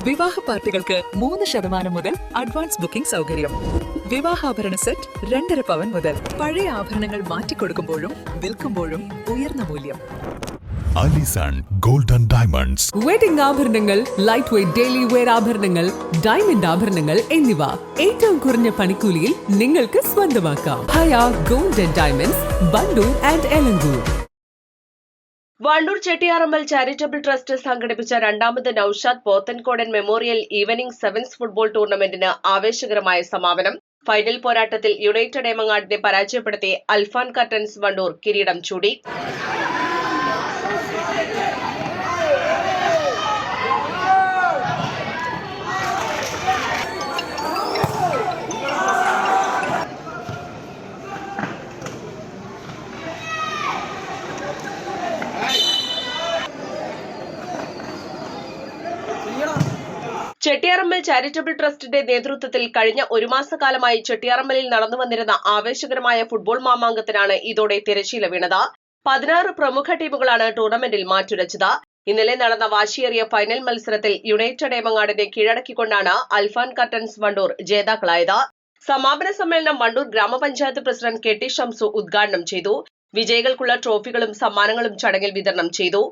വിവാഹ പാർട്ടികൾക്ക് 3% മുതൽ അഡ്വാൻസ് ബുക്കിംഗ് സൗകര്യം. വിവാഹാഭരണ സെറ്റ് 2.5 പവൻ മുതൽ. പഴയ ആഭരണങ്ങൾ മാറ്റിക്കൊടുക്കുമ്പോഴും വിൽക്കുമ്പോഴും ഉയർന്ന മൂല്യം. Alison golden diamonds. വെഡിംഗ് ആഭരണങ്ങൾ, ലൈറ്റ് വെയ്റ്റ് ഡെയിലി വെയർ ആഭരണങ്ങൾ, ഡയമണ്ട് ആഭരണങ്ങൾ എന്നിവ ഏറ്റവും കുറഞ്ഞ പണിക്കൂലിയിൽ നിങ്ങൾക്ക് സ്വന്തമാക്കാം. Haya golden diamonds, Wandoor and Elankur. Wandoor Chettiyarammal charitable trust സംഘടിപ്പിച്ച രണ്ടാമത് Noushad Pothankodan memorial evening sevens football ടൂർണമെന്റിന് ആവേശകരമായ സമാപനം. ഫൈനൽ പോരാട്ടത്തിൽ യുണൈറ്റഡ് ഏമങ്ങാടിനെ പരാജയപ്പെടുത്തി അൽഫാൻ കർട്ടൻസ് വണ്ടൂർ കിരീടം ചൂടി. ചെട്ടിയാറമ്മൽ ചാരിറ്റബിൾ ട്രസ്റ്റിന്റെ നേതൃത്വത്തിൽ കഴിഞ്ഞ ഒരു മാസക്കാലമായി ചെട്ടിയാറമ്മലിൽ നടന്നുവന്നിരുന്ന ആവേശകരമായ ഫുട്ബോൾ മാമാങ്കത്തിനാണ് ഇതോടെ തിരശ്ശീല വീണത്. 16 പ്രമുഖ ടീമുകളാണ് ടൂർണമെന്റിൽ മാറ്റുരച്ചത്. ഇന്നലെ നടന്ന വാശിയേറിയ ഫൈനൽ മത്സരത്തിൽ യുണൈറ്റഡ് ഏമങ്ങാടിനെ കീഴടക്കിക്കൊണ്ടാണ് അൽഫാൻ കർട്ടൻസ് വണ്ടൂർ ജേതാക്കളായത്. സമാപന സമ്മേളനം വണ്ടൂർ ഗ്രാമപഞ്ചായത്ത് പ്രസിഡന്റ് കെ ടി ഷംസു ഉദ്ഘാടനം ചെയ്തു. വിജയികൾക്കുള്ള ട്രോഫികളും സമ്മാനങ്ങളും ചടങ്ങിൽ വിതരണം ചെയ്തു.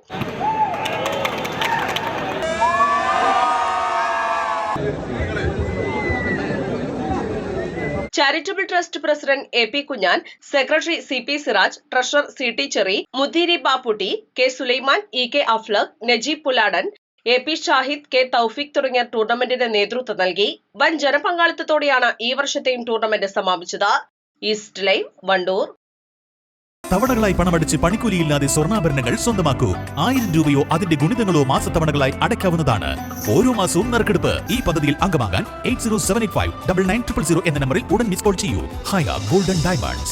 Charitable trust president A P Kunjan, secretary C P Siraj, treasurer C T Cheri, Muddiri Bapputty, K Sulaiman, E K Aflaq, Najeeb Puladan, A P Shahid, K Thoufeeq തുടങ്ങിയ ടൂർണമെന്റിന് നേതൃത്വം നൽകി. വൻ ജനപങ്കാളിത്തത്തോടെയാണ് ഈ വർഷത്തെയും ടൂർണമെന്റ് സമാപിച്ചത്. East live, Wandoor. തവണകളായി പണമടിച്ച് പണിക്കൂലിയില്ലാതെ സ്വർണ്ണാഭരണങ്ങൾ സ്വന്തമാക്കൂ. 1000 രൂപയോ അതിന്റെ ഗുണിതങ്ങളോ മാസത്തവണകളായി അടയ്ക്കാവുന്നതാണ്. ഓരോ മാസവും നറുക്കെടുപ്പ്. ഈ പദ്ധതിയിൽ അംഗമാകാൻ 8078599000 എന്ന നമ്പറിൽ ഉടൻ മിസ് കോൾ ചെയ്യൂ. ഹയ ഗോൾഡൻ ഡയമണ്ട്സ്.